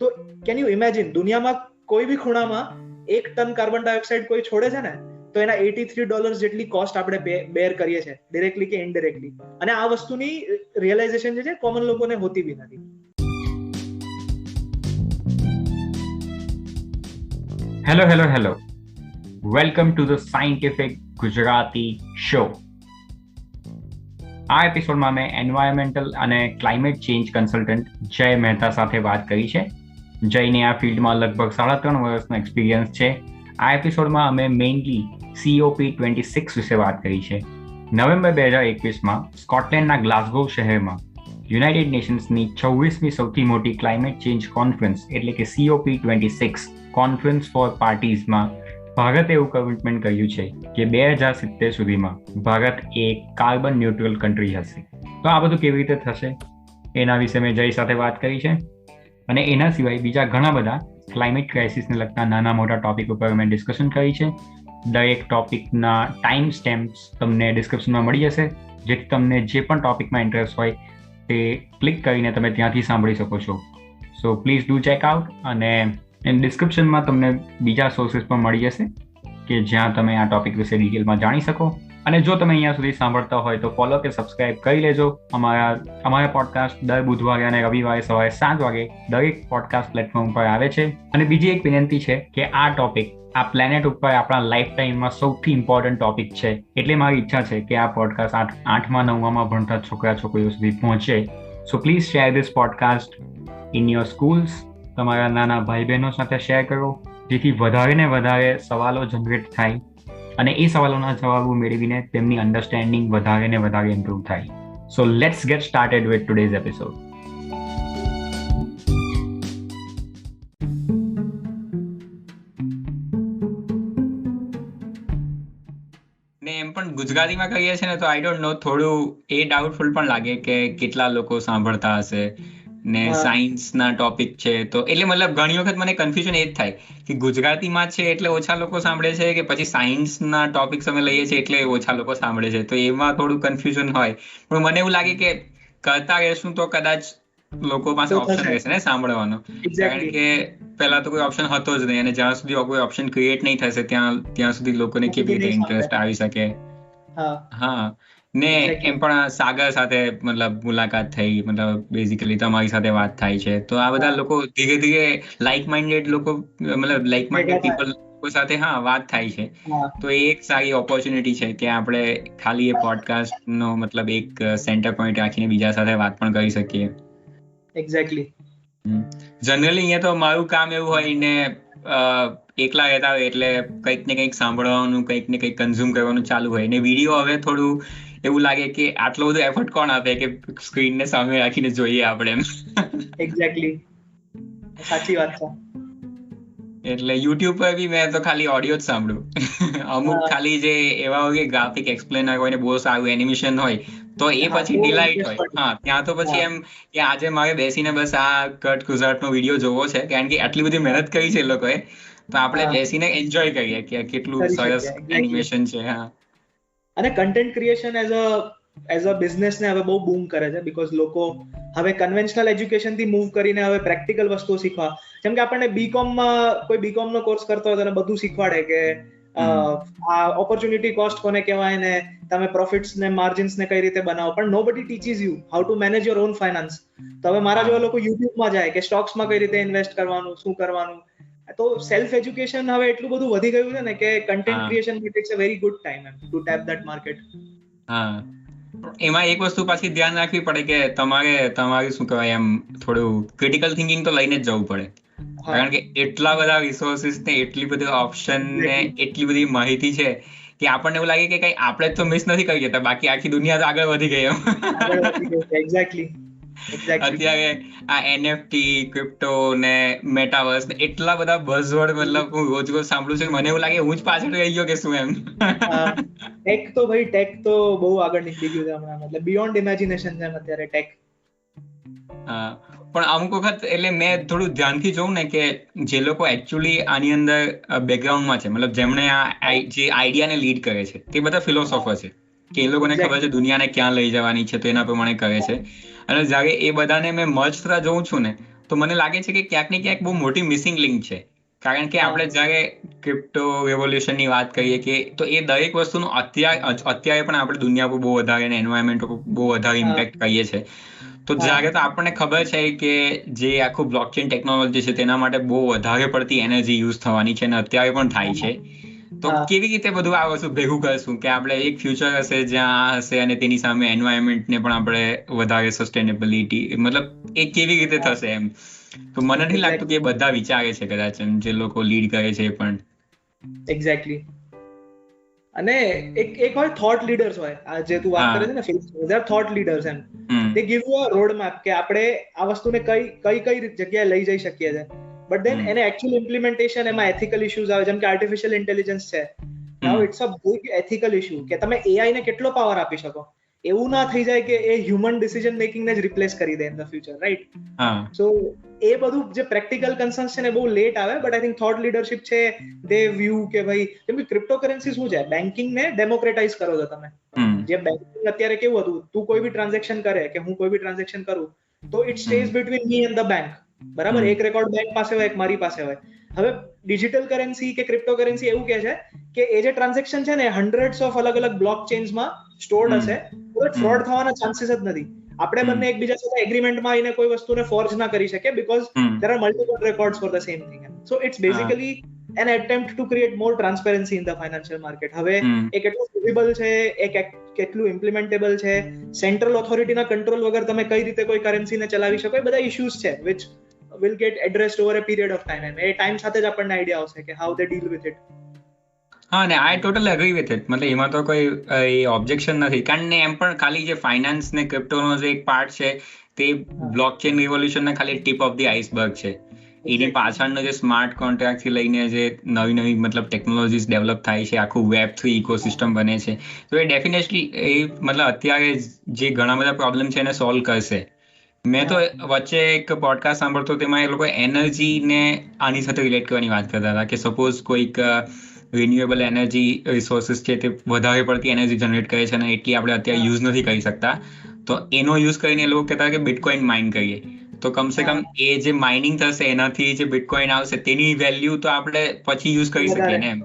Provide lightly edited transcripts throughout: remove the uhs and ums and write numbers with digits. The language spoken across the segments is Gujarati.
તો કેન યુ ઇમેજિન, દુનિયામાં કોઈ બી ખૂણામાં 1 ટન કાર્બન ડાયોક્સાઇડ કોઈ છોડે છે ને તો એના $83 જેટલી કોસ્ટ આપણે બેર કરીએ છીએ, ડિરેક્ટલી કે ઇનડિરેક્ટલી. અને આ વસ્તુની રિયલાઇઝેશન જે છે કોમન લોકોને હોતી બી નથી. Hello. Welcome to the Scientific Gujarati Show. આ એપિસોડમાં મેં એન્વાયરમેન્ટલ અને ક્લાઇમેટ ચેન્જ કન્સલ્ટન્ટ જય મહેતા સાથે વાત કરી છે. જયને આ ફિલ્ડમાં લગભગ 3.5 વર્ષનો એક્સપિરિયન્સ છે. આ એપિસોડમાં અમે મેઇનલી COP26 વિશે વાત કરી છે. નવેમ્બર 2021માં સ્કોટલેન્ડના ગ્લાસગો શહેરમાં યુનાઇટેડ નેશન્સની 26મી સૌથી મોટી ક્લાઇમેટ ચેન્જ કોન્ફરન્સ એટલે કે COP26 કોન્ફરન્સ ફોર પાર્ટીઝમાં ભારતે એવું કમિટમેન્ટ કર્યું છે કે 2070 સુધીમાં ભારત એક કાર્બન ન્યુટ્રલ કન્ટ્રી હશે. તો આ બધું કેવી રીતે થશે એના વિશે મેં જય સાથે વાત કરી છે. અને એના સિવાય બીજા ઘણા બધા ક્લાઇમેટ ક્રાઇસિસને લગતા નાના મોટા ટોપિક ઉપર મેં ડિસ્કશન કરી છે. દરેક ટોપિકના ટાઈમ સ્ટેમ્પ્સ તમને ડિસ્ક્રિપ્શનમાં મળી જશે, જેથી તમને જે પણ ટોપિકમાં ઇન્ટરેસ્ટ હોય તે ક્લિક કરીને તમે ત્યાંથી સાંભળી શકો છો. So please do check out. અને ડિસ્ક્રિપ્શનમાં તમને બીજા સોર્સિસ પણ મળી જશે કે જ્યાં તમે આ ટોપિક વિશે ડિટેલમાં જાણી શકો. અને જો તમે અહીંયા સુધી સાંભળતા હોય તો ફોલો કે સબસ્ક્રાઇબ કરી લેજો. અમારા પોડકાસ્ટ દર બુધવારે અને રવિવારે સવારે 7 વાગે દરેક પોડકાસ્ટ પ્લેટફોર્મ પર આવે છે. અને બીજી એક વિનંતી છે કે આ ટોપિક આ પ્લેનેટ ઉપર આપણા લાઈફ ટાઈમમાં સૌથી ઇમ્પોર્ટન્ટ ટોપિક છે. એટલે મારી ઈચ્છા છે કે આ પોડકાસ્ટ 8મા 9મામાં ભણતા છોકરા છોકરીઓ સુધી પહોંચે. So please share this podcast in your schools. તમારા નાના ભાઈ બહેનો સાથે શેર કરો, જેથી વધારે ને વધારે સવાલો જનરેટ થાય અને એ સવાલોના જવાબો મેળવીને તેમની અન્ડરસ્ટેન્ડિંગ વધારે ને વધારે ઇમ્પ્રૂવ થાય. So let's gate started with today's episode. ને એમ પણ ગુજરાતીમાં કહીએ છીએ ને તો આઈ ડોન્ટ નો, થોડું એ ડાઉટફુલ પણ લાગે કે કેટલા લોકો સાંભળતા હશે. ને સાયન્સના ટોપિક છે તો એટલે મતલબ ઘણી વખત મને કન્ફ્યુઝન એ જ થાય કે ગુજરાતીમાં છે એટલે ઓછા લોકો સાંભળે છે કે પછી સાયન્સના ટોપિક્સ અમે લઈએ છીએ એટલે ઓછા લોકો સાંભળે છે. તો એમાં થોડું કન્ફ્યુઝન હોય. પણ મને એવું લાગે કે કરતા રહેશું તો કદાચ લોકો પાસે ઓપ્શન રહેશે ને સાંભળવાનો. કારણ કે પહેલા તો કોઈ ઓપ્શન હતો જ નહીં, અને જ્યાં સુધી કોઈ ઓપ્શન ક્રિએટ નહીં થશે ત્યાં સુધી લોકોને કેવી રીતે ઇન્ટરેસ્ટ આવી શકે. હા. ને એમ પણ સાગર સાથે મતલબ મુલાકાત થઈ, મતલબ બેઝિકલી તમારી સાથે વાત થાય છે. તો આ બધા લોકો ધીરે ધીરે લાઇક માઇન્ડેડ લોકો, મતલબ લાઇક માઇન્ડેડ પીપલ સાથે વાત થાય છે. તો એ એક સારી ઓપોર્ચ્યુનિટી છે કે આપણે ખાલી એ પોડકાસ્ટનો મતલબ એક સેન્ટર પોઈન્ટ રાખીને બીજા સાથે વાત પણ કરી શકીએ. એક્ઝેક્ટલી. જનરલી અહીંયા તો મારું કામ એવું હોય ને એકલા રહેતા હોય એટલે કંઈક ને કંઈક સાંભળવાનું, કંઈક ને કંઈક કન્ઝ્યુમ કરવાનું ચાલુ હોય. ને વિડીયો હવે થોડું એવું લાગે કે આટલો બધો એફર્ટ કોણ આપે કે સ્ક્રીનને સામે રાખીને જોઈએ આપણે એમ. એક્ઝેક્ટલી, સાચી વાત છે. એટલે યુટ્યુબ પર બી મેં તો ખાલી ઓડિયો જ સાંભળું. અમુક ખાલી જે એવા હોય કે ગ્રાફિક એક્સપ્લેનર હોય ને બહુ સારું એનિમેશન હોય તો એ પછી ડિલાઇટ હોય. હા, ત્યાં તો પછી એમ કે આજે મારે બેસીને બસ આ કટ ગુજરાતનો વિડીયો જોવો છે, કારણ કે આટલી બધી મહેનત કરી છે એ લોકોએ, તો આપણે બેસીને એન્જોય કરીએ કે કેટલું સરસ એનિમેશન છે. હા. અને content creation as a business ને હવે બહુ બૂમ કરે છે, બીકોઝ લોકો હવે કન્વેન્શનલ એજ્યુકેશન થી મૂવ કરીને હવે પ્રેક્ટિકલ વસ્તુઓ શીખવા, જેમ કે આપણને કોઈ બીકોમ નો કોર્સ કરતો હોય તો બધું શીખવાડે કે આ ઓપોર્ચ્યુનિટી કોસ્ટ કોને કહેવાય ને તમે પ્રોફિટ્સ ને માર્જિન્સ ને કઈ રીતે બનાવો, પણ nobody teaches you how to manage your own finance. તો હવે મારા જેવા લોકો યુટ્યુબમાં જાય કે સ્ટોક્સમાં કઈ રીતે ઇન્વેસ્ટ કરવાનું, શું કરવાનું. તો સેલ્ફ એજ્યુકેશન હવે એટલું બધું વધી ગયું છે ને કે content creation it's a very good time to tap that market. હા, એમાં એક વસ્તુ પાછી ધ્યાન રાખવી પડે કે તમારે શું કહેવાય એમ થોડું ક્રિટિકલ થિંકિંગ તો લઈને જ જવું પડે. કારણ કે એટલા બધા રિસોર્સિસ ને એટલી બધી ઓપ્શન ને એટલી બધી માહિતી છે કે આપણને એવું લાગે કે કઈ આપણે તો મિસ નથી કરી જતા, બાકી આખી દુનિયા તો આગળ વધી ગઈ એમ. એક્ઝેક્ટલી. અત્યારે આ NFT, ક્રિપ્ટો ને મેટાવર્સ ને એટલા બધા બઝવર્ડ મતલબ હું રોજ સાંભળું છું, મને એવું લાગે હું જ પાછળ રહી ગયો કે શું એમ. ટેક તો બહુ આગળ નીકળી ગયું છે હમણાં, મતલબ બિયોન્ડ ઇમેજિનેશન છે અત્યારે ટેક. હા, પણ અમુક વખત એટલે મેં થોડું ધ્યાનથી જોઉં ને કે જે લોકો એકચ્યુઅલી આની અંદર બેકગ્રાઉન્ડમાં છે, મતલબ જેમણે આ જે આઈડિયાને લીડ કરે છે તે બધા ફિલોસોફર છે કે એ લોકોને ખબર છે દુનિયાને ક્યાં લઈ જવાની છે, તો એના પ્રમાણે કરે છે. અને જ્યારે એ બધાને મેં મર્જ થતા જોઉં છું ને તો મને લાગે છે કે ક્યાંક ને ક્યાંક બહુ મોટી મિસિંગ લિંક છે. કારણ કે આપણે જ્યારે ક્રિપ્ટો રેવોલ્યુશનની વાત કરીએ કે તો એ દરેક વસ્તુનું અત્યારે પણ આપણે દુનિયા પર બહુ વધારે અને એન્વાયરમેન્ટ પર બહુ વધારે ઇમ્પેક્ટ કરીએ છીએ. તો જ્યારે તો આપણને ખબર છે કે જે આખું બ્લોકચેન ટેકનોલોજી છે તેના માટે બહુ વધારે પડતી એનર્જી યુઝ થવાની છે અને અત્યારે પણ થાય છે. તો કેવી રીતે બધું આ વસ્તુ ભેગું કરશું કે આપણે એક ફ્યુચર હશે જ્યાં આ હશે અને તેની સામે એન્વાયરમેન્ટને પણ આપણે વધારે સસ્ટેનેબિલિટી મતલબ એ કેવી રીતે થશે એમ. તો મને નથી લાગતું કે બધા વિચારે છે કદાચ જે લોકો લીડ કરે છે એ પણ. એક્ઝેક્ટલી. અને એક હોય થોટ લીડર્સ હોય, આ જે તું વાત કરે છે ને દે આર થોટ લીડર્સ એમ. They give you a road map કે આપણે આ વસ્તુને કઈ જગ્યાએ લઈ જઈ શકીએ છે. બટ ધેન એને એકચ્યુઅલ ઇમ્પ્લિમેન્ટેશન એમાં એથિકલ ઇશ્યુઝ આવે, જેમ કે આર્ટિફિશિયલ ઇન્ટેલિજન્સ છે. Now it's a big ethical issue કે તમે એઆઈ ને કેટલો પાવર આપી શકો. એવું ના થઈ જાય કે એ હ્યુમન ડિસિઝન મેકિંગ ને જ રિપ્લેસ કરી દે ઇન ધ ફ્યુચર, રાઈટ? સો એ બધું જે પ્રેક્ટિકલ કન્સર્ન્સ છે ને બહુ લેટ આવે, but I think thought leadership છે દે વ્યૂ કે ભાઈ, કેમ કે ક્રિપ્ટોકરન્સી શું છે, બેન્કિંગ ને ડેમોક્રેટાઇઝ કરો છો તમે. જે બેન્કિંગ અત્યારે કેવું હતું, તું કોઈ બી ટ્રાન્ઝેક્શન કરે કે હું કોઈ બી ટ્રાન્ઝેક્શન કરું તો it stays between me and the bank, બરાબર? એક રેકોર્ડ બેંક પાસે હોય, એક મારી પાસે હોય. હવે ડિજિટલ કરન્સી કે ક્રિપ્ટોકરન્સી એવું કહે છે કે એ જે ટ્રાન્ઝેક્શન છે ને હંડ્રેડ્સ ઓફ અલગ અલગ બ્લોક ચેન્સમાં સ્ટોર્ડ હશે, તો ફ્રોડ થવાના ચાન્સીસ જ નથી. આપણે બંને એકબીજા સાથે એગ્રીમેન્ટમાં આવીને કોઈ વસ્તુને ફોર્જ ના કરી શકે because there are multiple records for the same thing. So it's basically an attempt to create more transparency in the financial market. હવે એ કેટલું ફીઝિબલ છે, એ કેટલું ઇમ્પ્લિમેન્ટેબલ છે, સેન્ટ્રલ ઓથોરિટીના કંટ્રોલ વગર તમે કઈ રીતે કોઈ કરન્સીને ચલાવી શકો, એ બધા ઇશ્યુઝ છે which will get addressed over a period of time. A time સાથે જ આપણને આઈડિયા આવશે કે how they deal with it. હા, ને આઈ ટોટલી એગ્રી વિથ ઇટ. મતલબ એમાં તો કોઈ ઓબ્જેક્શન નથી. કારણ કે એમ પણ ખાલી જે ફાઇનાન્સ ને ક્રિપ્ટોનો જે એક પાર્ટ છે તે બ્લોકચેન રિવોલ્યુશનના ખાલી ટીપ ઓફ ધી આઈસબર્ગ છે. એની પાછળનો જે સ્માર્ટ કોન્ટ્રાક્ટથી લઈને જે નવી મતલબ ટેકનોલોજીસ ડેવલપ થાય છે, આખું વેબ3 ઇકોસિસ્ટમ બને છે, તો એ ડેફિનેટલી એ મતલબ અત્યારે જે ઘણા બધા પ્રોબ્લેમ છે એને સોલ્વ કરશે. મેં તો વચ્ચે એક પોડકાસ્ટ સાંભળતો, તેમાં એ લોકો એનર્જીને આની સાથે રિલેટ કરવાની વાત કરતા હતા કે સપોઝ કોઈક રિન્યુએબલ એનર્જી રિસોર્સિસ છે તે વધારે પડતી એનર્જી જનરેટ કરે છે અને એટલી આપણે અત્યારે યુઝ નથી કરી શકતા, તો એનો યુઝ કરીને એ લોકો કહેતા કે બિટકોઇન માઇન કરીએ, તો કમસે કમ એ જે માઇનિંગ થશે એનાથી જે બિટકોઇન આવશે તેની વેલ્યુ તો આપણે પછી યુઝ કરી શકીએ ને એમ.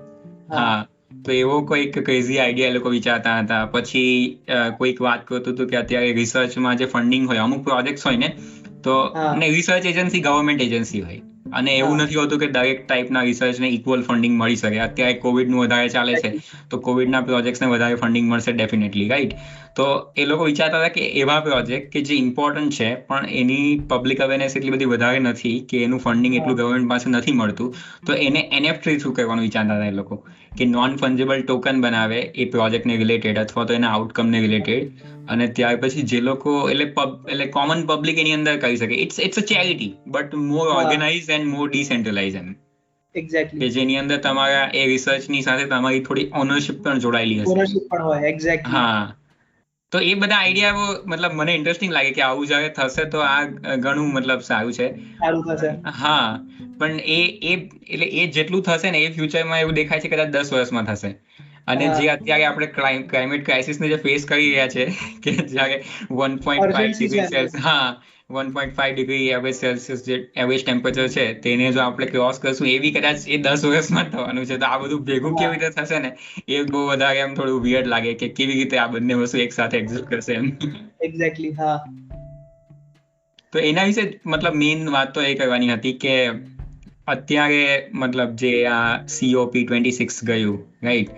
હા, તો એવો કોઈક ક્રેઝી આઈડિયા એ લોકો વિચારતા હતા. પછી કોઈક વાત કરતું હતું કે અત્યારે રિસર્ચમાં જે ફંડિંગ હોય, અમુક પ્રોજેક્ટ્સ હોય ને, તો રિસર્ચ એજન્સી ગવર્મેન્ટ એજન્સી હોય અને એવું નથી હોતું કે દરેક ટાઈપના રિસર્ચને ઇક્વલ ફંડિંગ મળી શકે. અત્યારે કોવિડનું વધારે ચાલે છે તો કોવિડના પ્રોજેક્ટ્સને વધારે ફંડિંગ મળશે ડેફિનેટલી, રાઈટ? તો એ લોકો વિચારતા હતા કે એવા પ્રોજેક્ટ કે જે ઇમ્પોર્ટન્ટ છે પણ એની પબ્લિક અવેરનેસ એટલી બધી વધારે નથી કે એનું ફંડિંગ એટલું ગવર્મેન્ટ પાસે નથી મળતું, તો એને NFT થ્રુ કરવાનું વિચારતા હતા એ લોકો, કે નોન ફંજેબલ ટોકન બનાવે એ પ્રોજેક્ટને રિલેટેડ અથવા તો એના આઉટકમને રિલેટેડ, અને ત્યાર પછી જે લોકો એટલે કોમન પબ્લિક એની અંદર કરી શકે. It's a charity but more organize and more decentralize એમ. એક્ઝેક્ટલી. કે જેની અંદર તમારા એ રિસર્ચની સાથે તમારી થોડી ઓનરશિપ પણ જોડાયેલી હશે. ઓનરશિપ પણ હોય, એક્ઝેક્ટલી. હા, તો એ બધા આઈડિયાઓ મતલબ મને ઇન્ટરેસ્ટિંગ લાગે કે આવું જ્યારે થશે તો આ ઘણું મતલબ સારું છે. સારું થશે. હા, પણ એ જેટલું થશે ને એ ફ્યુચરમાં એવું દેખાય છે કદાચ 10 વર્ષમાં થશે. અને જે અત્યારે આપણે ક્લાઇમેટ ક્રાઇસિસને જે ફેસ કરી રહ્યા છે કે જ્યારે 1.5 degree Celsius 1.5 degree average Celsius જે એવરેજ ટેમ્પરેચર છે તેને જો આપણે ક્રોસ કરશું એવી કદાચ એ 10 વર્ષમાં થવાનું છે. તો આ બધું ભેગું કેવી રીતે થશે ને એ બહુ વધારે એમ થોડું વિયર્ડ લાગે કે કેવી રીતે આ બંને વસ્તુ એક સાથે એક્ઝિસ્ટ કરશે એમ. એક્ઝેક્ટલી. હા, તો એના વિશે મતલબ મેઇન વાત તો એ કરવાની હતી કે અત્યારે મતલબ જે આ COP26 ગયું, રાઈટ?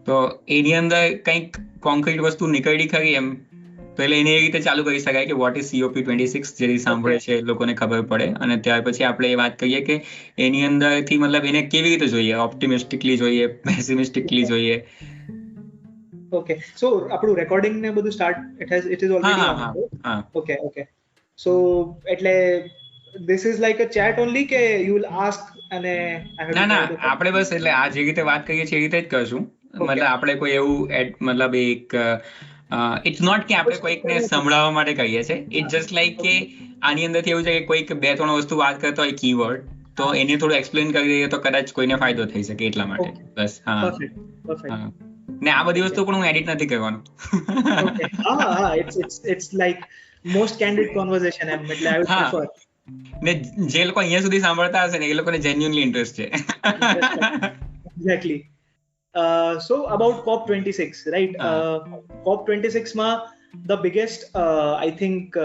તો એની અંદર કંઈક કોન્ક્રીટ વસ્તુ નીકળી ખરી એમ? તો એટલે એને એ રીતે ચાલુ કરી શકાય કે વોટ ઇઝ COP26, જેથી સાંભળે છે લોકોને ખબર પડે, અને ત્યાર પછી આપણે એ વાત કરીએ કે એની અંદરથી મતલબ એને કેવી રીતે જોઈએ, ઓપ્ટિમિસ્ટિકલી જોઈએ, પેસિમિસ્ટિકલી જોઈએ. ઓકે, સો આપણું રેકોર્ડિંગ ને બધું start it is already on. હા, ઓકે. સો એટલે this is like a chat only કે you will ask અને ના, આપણે બસ એટલે આ જે રીતે વાત કરીએ છીએ એ રીતે જ કરશું. મતલબ આપણે કોઈ એવું મતલબ એક ઇટ્સ નોટ કે આપણે કોઈકને સંભળાવવા માટે કહીએ છીએ. ઇટ્સ જસ્ટ લાઈક કે આની અંદરથી એવું છે કે કોઈક 2-3 વસ્તુ વાત કરતો હોય કીવર્ડ, તો એને થોડું એક્સપ્લેન કરી દઈએ તો કદાચ કોઈને ફાયદો થઈ શકે એટલા માટે બસ. હા, ને આ બધી વસ્તુ પણ હું એડિટ નથી કરવાનું. હા, it's like most candid conversation એમ, એટલે I would prefer. ને જે લોકો અહીંયા સુધી સાંભળતા હશે ને એ લોકોને જેન્યુઅનલી ઇન્ટરેસ્ટ છે. Exactly. So about COP26, right? COP26 માં the biggest I think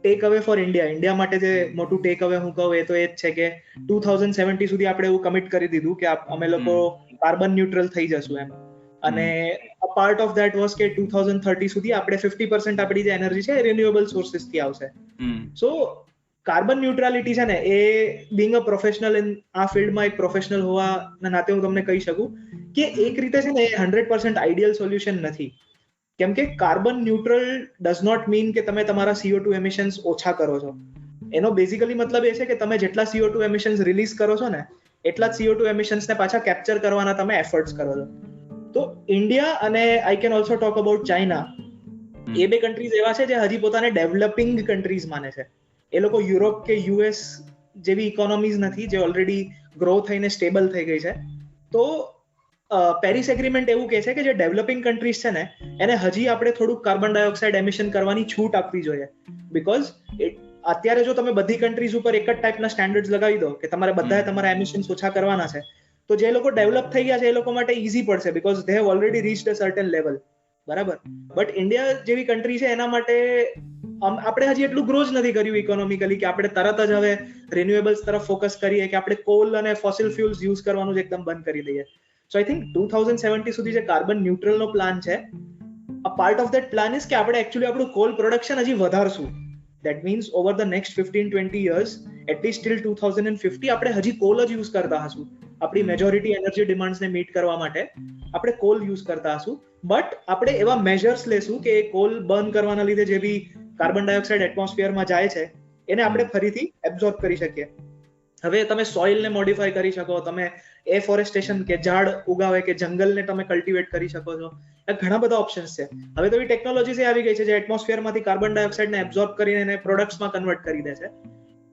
take away for India માટે જે મોટું ટેક અવે હું કહું એ તો એ જ છે કે 2070 સુધી આપણે એવું કમિટ કરી દીધું કે અમે લોકો કાર્બન ન્યુટ્રલ થઈ જશું એમ. અને a part of that was કે 2030 સુધી આપણે 50% આપણી જે એનર્જી છે રિન્યુએબલ સોર્સિસ થી આવશે. સો કાર્બન ન્યુટ્રાલિટી છે ને એ બીંગ અ પ્રોફેશનલ ઇન આ ફિલ્ડમાં એક પ્રોફેશનલ હોવાના નાતે હું તમને કહી શકું કે એક રીતે છે ને એ 100% આઈડિયલ સોલ્યુશન નથી. કેમ કે carbon neutral does not mean કે તમે તમારા CO2 એમિશન્સ ઓછા કરો છો. એનો બેઝિકલી મતલબ એ છે કે તમે જેટલા CO2 એમિશન્સ રિલીઝ કરો છો ને એટલા જ CO2 એમિશન્સ ને પાછા કેપ્ચર કરવાના તમે એફર્ટ્સ કરો છો. તો ઇન્ડિયા અને I can also talk about China, એ બે કન્ટ્રીઝ એવા છે જે હજી પોતાને ડેવલપિંગ કન્ટ્રીઝ માને છે. એ લોકો યુરોપ કે US જેવી ઇકોનોમીઝ નથી જે ઓલરેડી ગ્રો થઈને સ્ટેબલ થઈ ગઈ છે. તો પેરિસ એગ્રીમેન્ટ એવું કહે છે કે જે ડેવલપિંગ કન્ટ્રીઝ છે ને એને હજી આપણે થોડુંક કાર્બન ડાયોક્સાઇડ એમિશન કરવાની છૂટ આપવી જોઈએ. બીકોઝ અત્યારે જો તમે બધી કન્ટ્રીઝ ઉપર એક જ ટાઈપના સ્ટેન્ડર્ડ્સ લગાવી દો કે તમારે બધાએ તમારા એમિશન્સ ઓછા કરવાના છે, તો જે લોકો ડેવલપ થઈ ગયા છે એ લોકો માટે ઈઝી પડશે because they have already reached a certain level. બરાબર. બટ ઇન્ડિયા જેવી કન્ટ્રી છે એના માટે આપણે હજી એટલું ગ્રો જ નથી કર્યું ઇકોનોમિકલી કે આપણે તરત જ હવે રિન્યુએબલ્સ તરફ ફોકસ કરીએ કે આપણે કોલ અને ફોસિલ ફ્યુલ્સ યુઝ કરવાનું જ એકદમ બંધ કરી દઈએ. સો આઈ થિંક 2070 સુધી જે કાર્બન ન્યુટ્રલનો પ્લાન છે, a part of that plan is કે આપણે એકચ્યુઅલી આપણું કોલ પ્રોડક્શન હજી વધારશું. That means over the next 15-20 years, at least till 2050, આપણે હજી કોલ જ યુઝ કરતા હશું. આપણી મેજોરિટી એનર્જી ડિમાન્ડ્સને મીટ કરવા માટે આપણે કોલ યુઝ કરતા હશું. બટ આપણે એવા મેજર્સ લેશું કે કોલ બર્ન કરવાના લીધે જે બી કાર્બન ડાયોક્સાઇડ એટમોસ્ફિયરમાં જાય છે એને આપણે ફરીથી એબ્ઝોર્બ કરી શકીએ. હવે તમે સોઇલને મોડિફાય કરી શકો, તમે એફોરેસ્ટેશન કે ઝાડ ઉગાવે કે જંગલને તમે કલ્ટિવેટ કરી શકો છો. ઘણા બધા ઓપ્શન્સ છે. હવે તો એવી ટેકનોલોજીસ આવી ગઈ છે જે એટમોસ્ફિયરમાંથી કાર્બન ડાયોક્સાઇડને એબ્ઝોર્બ કરીને એને પ્રોડક્ટ્સમાં કન્વર્ટ કરી દે છે.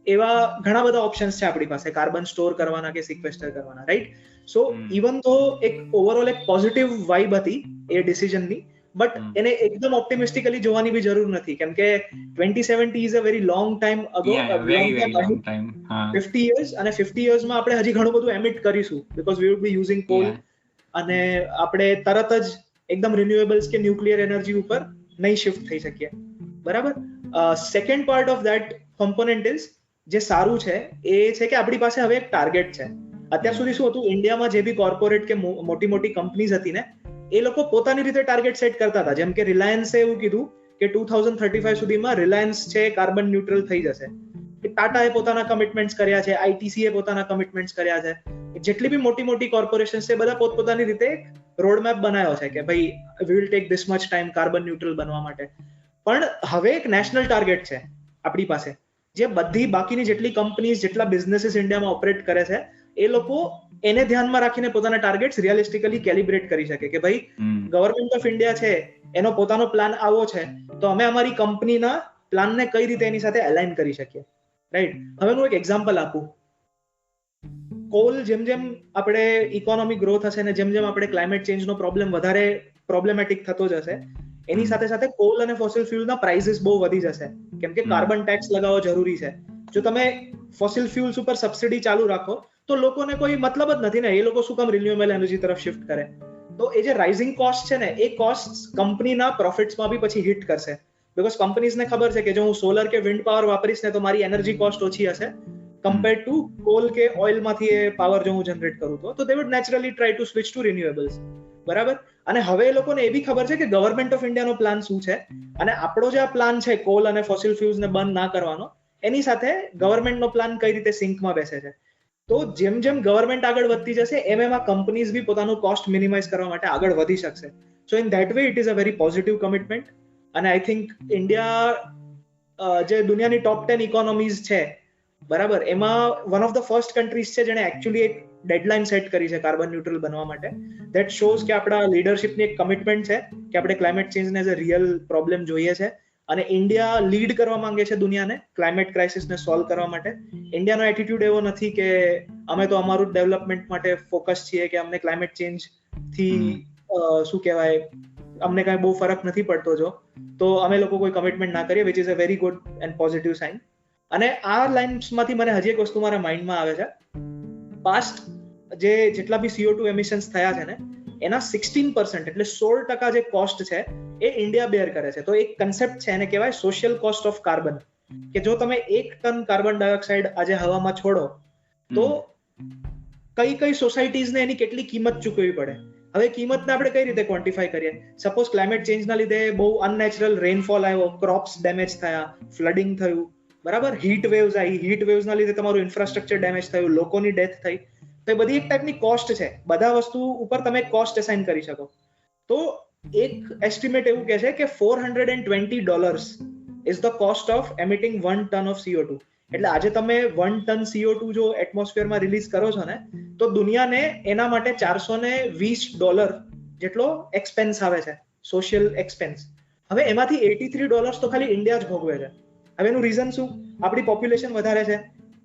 એવા ઘણા બધા ઓપ્શન્સ છે આપણી પાસે કાર્બન સ્ટોર કરવાના કે સિક્વેસ્ટર કરવાના, રાઈટ? સો ઇવન તો એક ઓવરઓલ એક પોઝિટિવ વાઇબ હતી એ ડિસિઝનની, બટ એને એકદમ ઓપ્ટિમિસ્ટિકલી જોવાની બી જરૂર નથી કેમ કે 2070 is a very long time ago, 50 years, અને 50 yearsમાં આપણે હજી ઘણું બધું એમિટ કરીશું because we would B using call, અને આપણે તરત જ એકદમ રિન્યુએબલ્સ કે ન્યુક્લિયર એનર્જી ઉપર નહીં શિફ્ટ થઈ શકીએ. બરાબર. Second part of that component is જે સારું છે એ છે કે આપણી પાસે હવે એક ટાર્ગેટ છે. અત્યાર સુધી શું હતું, ઇન્ડિયામાં જે બી કોર્પોરેટ કે મોટી મોટી કંપનીઝ હતી ને એ લોકો પોતાની રીતે ટાર્ગેટ સેટ કરતા હતા. જેમ કે રિલાયન્સે એવું કીધું કે 2035 સુધીમાં રિલાયન્સ છે કાર્બન ન્યુટ્રલ થઈ જશે. ટાટાએ પોતાના કમિટમેન્ટ્સ કર્યા છે, આઈટીસીએ પોતાના કમિટમેન્ટ્સ કર્યા છે. જેટલી બી મોટી મોટી કોર્પોરેશન્સ છે બધા પોતપોતાની રીતે રોડ મેપ બનાવ્યો છે કે ભાઈ we will take this much time carbon neutral બનવા માટે. પણ હવે એક નેશનલ ટાર્ગેટ છે આપણી પાસે જે બધી બાકીની જેટલી કંપનીઝ જેટલા બિઝનેસીસ ઇન્ડિયામાં ઓપરેટ કરે છે એ લોકો એને ધ્યાનમાં રાખીને પોતાના ટાર્ગેટ્સ રિયલિસ્ટિકલી કેલિબ્રેટ કરી શકે કે ભાઈ ગવર્મેન્ટ ઓફ ઇન્ડિયા છે એનો પોતાનો પ્લાન આવો છે તો અમે અમારી કંપનીના પ્લાનને કઈ રીતે એની સાથે અલાઇન કરી શકીએ, રાઈટ? હવે હું એક એક્ઝામ્પલ આપું. કોલ જેમ જેમ આપણે ઇકોનોમી ગ્રો થશે ને જેમ જેમ આપણે ક્લાઇમેટ ચેન્જનો પ્રોબ્લેમ વધારે પ્રોબ્લેમેટિક થતો જશે એની સાથે સાથે કોલ અને ફોસિલ ફ્યુલના પ્રાઇસીસ બહુ વધી જશે કેમ કે કાર્બન ટેક્સ લગાવવો જરૂરી છે. જો તમે ફોસિલ ફ્યુલ્સ ઉપર સબસિડી ચાલુ રાખો તો લોકોને કોઈ મતલબ જ નથી ને, એ લોકો શું કામ રિન્યુએબલ એનર્જી તરફ શિફ્ટ કરે? તો એ જે રાઇઝિંગ કોસ્ટ છે ને એ કોસ્ટ કંપનીના પ્રોફિટ્સમાં બી પછી હિટ કરશે બીકોઝ કંપનીઝને ખબર છે કે જો હું સોલર કે વિન્ડ પાવર વાપરીશ ને તો મારી એનર્જી કોસ્ટ ઓછી હશે કમ્પેર્ડ ટુ કોલ કે ઓઇલમાંથી એ પાવર જો હું જનરેટ કરું તો they would naturally try to switch to renewables. બરાબર. અને હવે એ લોકોને એ બી ખબર છે કે ગવર્મેન્ટ ઓફ ઇન્ડિયાનો પ્લાન શું છે અને આપણો જે આ પ્લાન છે કોલ અને ફોસિલ ફ્યુલ્સને બંધ ના કરવાનો એની સાથે ગવર્મેન્ટનો પ્લાન કઈ રીતે સિંકમાં બેસે છે. તો જેમ જેમ ગવર્મેન્ટ આગળ વધતી જશે એમ એમ આ કંપનીઝ બી પોતાનું કોસ્ટ મિનિમાઇઝ કરવા માટે આગળ વધી શકશે. સો in that way it is a very positive commitment. અને આઈ થિંક ઇન્ડિયા જે દુનિયાની ટોપ 10 ઇકોનોમીઝ છે બરાબર એમાં one of the first countries છે જેણે એકચ્યુઅલી એક ડેડલાઇન સેટ કરી છે કાર્બન ન્યુટ્રલ બનવા માટે. ધેટ શોઝ કે આપણા લીડરશિપની એક કમિટમેન્ટ છે કે આપણે ક્લાઇમેટ ચેન્જને એઝ અ રિયલ પ્રોબ્લેમ જોઈએ છે અને ઇન્ડિયા લીડ કરવા માંગે છે દુનિયાને ક્લાઇમેટ ક્રાઇસિસને સોલ્વ કરવા માટે. ઇન્ડિયાનો એટીટ્યુડ એવો નથી કે અમે તો અમારું ડેવલપમેન્ટ માટે ફોકસ છીએ કે અમને ક્લાઇમેટ ચેન્જ થી શું કહેવાય અમને કાંઈ બહુ ફરક નથી પડતો જો તો અમે લોકો કોઈ કમિટમેન્ટ ના કરીએ which is a very good and positive sign. અને આ લાઇન્સમાંથી મને હજી એક વસ્તુ મારા માઇન્ડમાં આવે છે. પાસ્ટ જેટલા બી CO2 એમિશન્સ થયા છે ને એના 16% એટલે 16% જે કોસ્ટ છે એ ઇન્ડિયા બેર કરે છે. તો એક કન્સેપ્ટ છે એને કહેવાય સોશિયલ કોસ્ટ ઓફ કાર્બન, કે જો તમે 1 ટન કાર્બન ડાયોક્સાઇડ આજે હવામાં છોડો તો કઈ સોસાયટીઝને એની કેટલી કિંમત ચૂકવવી પડે. હવે કિંમતને આપણે કઈ રીતે ક્વોન્ટિફાય કરીએ? સપોઝ ક્લાઇમેટ ચેન્જના લીધે બહુ અનનેચરલ રેનફોલ આવ્યો, ક્રોપ્સ ડેમેજ થયા, ફ્લડિંગ થયું, બરાબર, હીટ વેવ્સ આવી, હીટ વેવ્સના લીધે તમારું ઇન્ફ્રાસ્ટ્રક્ચર ડેમેજ થયું, લોકોની ડેથ થઈ, તો એ બધી એક ટાઈપની કોસ્ટ છે. બધા વસ્તુ ઉપર તમે કોસ્ટ અસાઇન કરી શકો. તો એક એસ્ટિમેટ એવું કહે છે કે $420 is the cost of emitting 1 ton of CO2. એટલે આજે તમે 1 ટન CO2 જો એટમોસ્ફિયરમાં રિલીઝ કરો છો ને તો દુનિયાને એના માટે $420 જેટલો એક્સપેન્સ આવે છે, સોશિયલ એક્સપેન્સ. હવે એમાંથી $83 તો ખાલી ઇન્ડિયા જ ભોગવે છે. હવે એનું રીઝન શું? આપણી પોપ્યુલેશન વધારે છે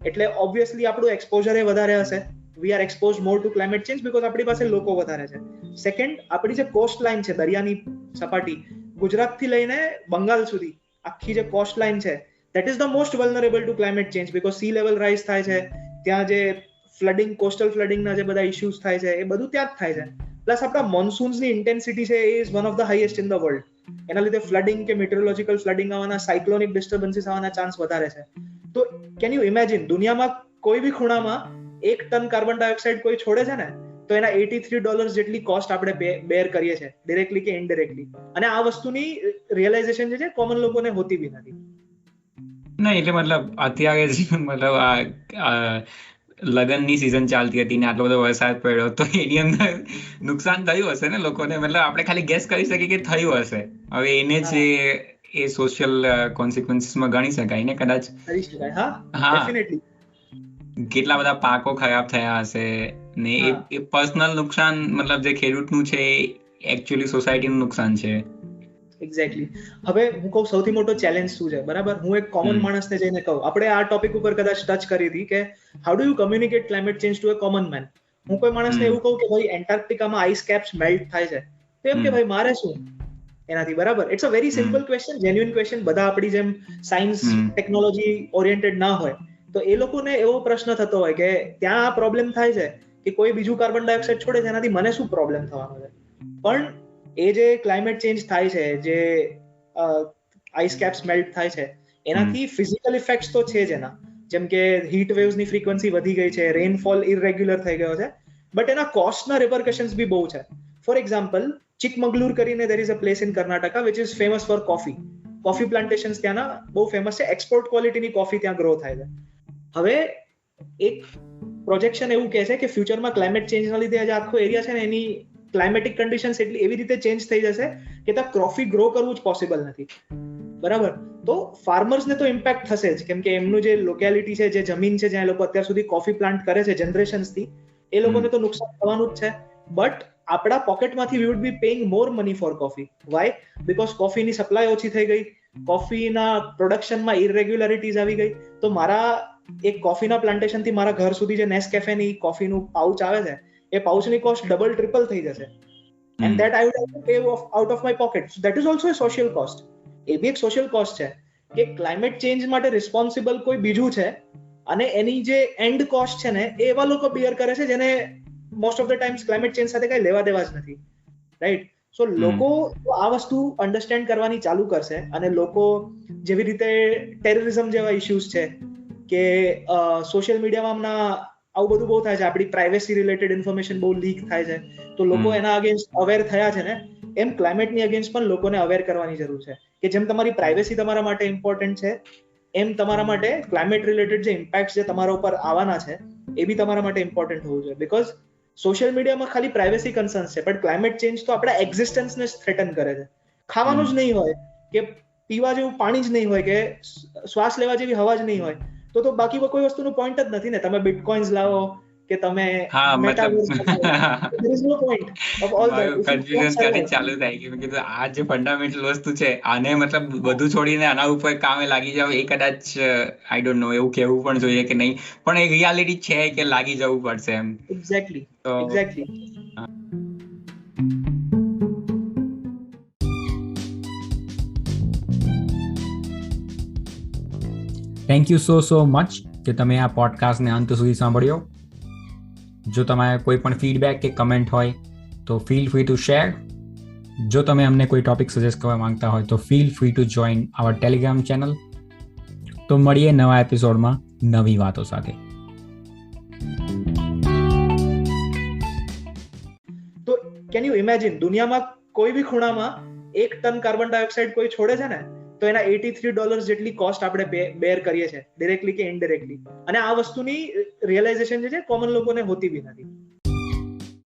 એટલે ઓબ્વિયસલી આપણું એક્સપોઝર એ વધારે હશે. We are expose more to climate change because આપણી પાસે લોકો વધારે છે. સેકન્ડ, આપણી જે કોસ્ટ લાઇન છે, દરિયાની સપાટી, ગુજરાતથી લઈને બંગાળ સુધી આખી જે કોસ્ટ લાઇન છે that is the most vulnerable to climate change because sea level rise થાય છે, ત્યાં જે ફ્લડિંગ, કોસ્ટલ ફ્લડિંગના જે બધા ઇશ્યુઝ થાય છે એ બધું ત્યાં જ થાય છે. પ્લસ આપણા મોન્સૂન્સની ઇન્ટેન્સિટી છે એ is one of the highest in the world. એના લીધે ફ્લડિંગ કે મેટ્રોલોજિકલ ફ્લડિંગ આવવાના, સાયક્લોનિક ડિસ્ટર્બન્સીસ આવવાના ચાન્સ વધારે છે. તો કેન યુ ઇમેજિન, દુનિયામાં કોઈ બી ખૂણામાં 1 ટન કાર્બન ડાયોક્સાઇડ કોઈ છોડે છે ને તો એના $83 જેટલી કોસ્ટ આપણે બેર કરીએ છીએ, ડિરેક્ટલી કે ઇનડિરેક્ટલી. અને આ વસ્તુની રિયલાઇઝેશન જે છે કોમન લોકોને હોતી બી નથી. નહીં એટલે મતલબ અત્યારે જ મતલબ આ લગનની સિઝન ચાલતી હતી ને આટલો બધો વરસાદ પડ્યો તો એની અંદર નુકસાન થયું હશે ને લોકોને. મતલબ આપણે ખાલી ગેસ કરી શકીએ કે થયું હશે. હવે એને જ એ સોશિયલ કોન્સિક્વન્સીસમાં ગણી શકાય ને કદાચ. કરી શકાય. હા, ડેફિનેટલી. કેટલા બધા પાકો ખરાબ થયા હશે ને એ પર્સનલ નુકસાન, મતલબ જે ખેડૂતનું છે એકચ્યુઅલી સોસાયટીનું નુકસાન છે. એક્ઝેક્ટલી. હવે હું કહું સૌથી મોટો ચેલેન્જ શું છે, બરાબર? હું એક કોમન માણસને જઈને કહું, આપણે આ ટોપિક ઉપર કદાચ ટચ કરી હતી કે how do you communicate climate change to a common main. હું કોઈ માણસને એવું કહું કે ભાઈ એન્ટાર્કટિકામાં આઈસ કેપ્સ મેલ્ટ થાય છે, તો એમ કે ભાઈ મારે શું એનાથી, બરાબર? It's a very simple question, genuine question. બધા આપણી જેમ સાયન્સ ટેકનોલોજી ઓરિએન્ટેડ ના હોય તો એ લોકોને એવો પ્રશ્ન થતો હોય કે ત્યાં આ પ્રોબ્લેમ થાય છે કે કોઈ બીજું કાર્બન ડાયોક્સાઇડ છોડે છે, એનાથી મને શું પ્રોબ્લેમ થવાનો છે? પણ એ જે ક્લાઇમેટ ચેન્જ થાય છે, જે આઈસ કેપ્સ મેલ્ટ થાય છે, એનાથી ફિઝિકલ ઇફેક્ટ્સ તો છે જ એના, જેમ કે હીટ વેવ્સની ફ્રીક્વન્સી વધી ગઈ છે, રેનફોલ ઇરેગ્યુલર થઈ ગયો છે, બટ એના કોસ્ટના રિપરકશન્સ બી બહુ છે. ફોર એક્ઝામ્પલ, ચિકમગલુર કરીને there is a place in Karnataka which is famous for coffee. Coffee plantations ત્યાંના બહુ ફેમસ છે, એક્સપોર્ટ ક્વોલિટીની કોફી ત્યાં ગ્રો થાય છે. હવે એક પ્રોજેક્શન એવું કહે છે કે ફ્યુચરમાં ક્લાઇમેટ ચેન્જના લીધે આજે આખો એરિયા છે ને એની ક્લાઇમેટિક કન્ડિશન્સ એટલી એવી રીતે ચેન્જ થઈ જશે કે ત્યાં કોફી ગ્રો કરવું જ પોસિબલ નથી, બરાબર? તો ફાર્મર્સને તો ઇમ્પેક્ટ થશે જ, કેમ કે એમનું જે લોકેલિટી છે, જે જમીન છે જ્યાં લોકો અત્યાર સુધી કોફી પ્લાન્ટ કરે છે જનરેશન્સથી, એ લોકોને તો નુકસાન થવાનું જ છે. બટ આપણા પોકેટમાંથી we would be paying more money for coffee. Why? Because કોફીની સપ્લાય ઓછી થઈ ગઈ, કોફીના પ્રોડક્શનમાં ઇરેગ્યુલારિટીઝ આવી ગઈ. તો મારા એક કોફીના પ્લાન્ટેશનથી મારા ઘર સુધી જે નેસ્કેફેની કોફીનું પાઉચ આવે છે, એ પાઉચની કોસ્ટ ડબલ ટ્રિપલ થઈ જશે. And that I would have to pay out of my pocket. So that is also a social cost. એ બી એક સોશિયલ કોસ્ટ છે કે ક્લાઇમેટ ચેન્જ માટે રિસ્પોન્સિબલ કોઈ બીજું છે અને એની જે એન્ડ કોસ્ટ છે ને એ એવા લોકો બિયર કરે છે જેને most of the times climate change સાથે કઈ લેવા દેવા જ નથી, રાઈટ? સો લોકો આ વસ્તુ અન્ડરસ્ટેન્ડ કરવાની ચાલુ કરશે અને લોકો જેવી રીતે ટેરરિઝમ જેવા ઇશ્યુઝ છે કે સોશિયલ મીડિયામાં હમણાં આવું બધું બહુ થાય છે, આપણી પ્રાઇવેસી રિલેટેડ ઇન્ફોર્મેશન બહુ લીક થાય છે, તો લોકો એના અગેન્સ્ટ અવેર થયા છે ને, એમ ક્લાઇમેટની અગેન્સ્ટ પણ લોકોને અવેર કરવાની જરૂર છે કે જેમ તમારી પ્રાઇવેસી તમારા માટે ઇમ્પોર્ટન્ટ છે, એમ તમારા માટે ક્લાઇમેટ રિલેટેડ જે ઇમ્પેક્ટ જે તમારા ઉપર આવવાના છે એ બી તમારા માટે ઇમ્પોર્ટન્ટ હોવું જોઈએ. બીકોઝ સોશિયલ મીડિયામાં ખાલી પ્રાઇવેસી કન્સર્ન્સ છે, બટ ક્લાઇમેટ ચેન્જ તો આપણા એક્ઝિસ્ટન્સને થ્રેટન કરે છે. ખાવાનું જ નહીં હોય કે પીવા જેવું પાણી જ નહીં હોય કે શ્વાસ લેવા જેવી હવા જ નહીં હોય તો બાકી કોઈ વસ્તુનું પોઈન્ટ જ નથી ને. તમે બિટકોઇન્સ લાવો કે તમે મેટાવર્સ લાવો, there is no point of all that. Confusion કરી ચાલુ થાય કે મેં કીધું આ જે ફંડામેન્ટલ વસ્તુ છે આને મતલબ બધું છોડીને આના ઉપર કામે લાગી જાવ, એ કદાચ આઈ ડોન્ટ નો એવું કહેવું પણ જોઈએ કે નહીં, પણ એ રિયાલિટી છે કે લાગી જવું પડશે એમ. Exactly. Thank you so much કે તમે આ પોડકાસ્ટને અંત સુધી સાંભળ્યો. જો તમારે કોઈ પણ ફીડબેક કે કમેન્ટ હોય તો ફીલ ફ્રી ટુ શેર. જો તમે અમને કોઈ ટોપિક સજેસ્ટ કરવા માંગતા હોય તો feel free to join our Telegram channel. તો મળીએ નવા એપિસોડમાં નવી વાતો સાથે. તો કેન યુ ઇમેજિન, દુનિયામાં કોઈ બી ખૂણામાં 1 ટન કાર્બન ડાયોક્સાઇડ કોઈ છોડે છે ને તો એના $83 જેટલી કોસ્ટ આપણે બેર કરીએ છીએ, ડિરેક્ટલી કે ઇનડિરેક્ટલી. અને આ વસ્તુની રિયલાઇઝેશન જે છે કોમન લોકોને હોતી બી નથી.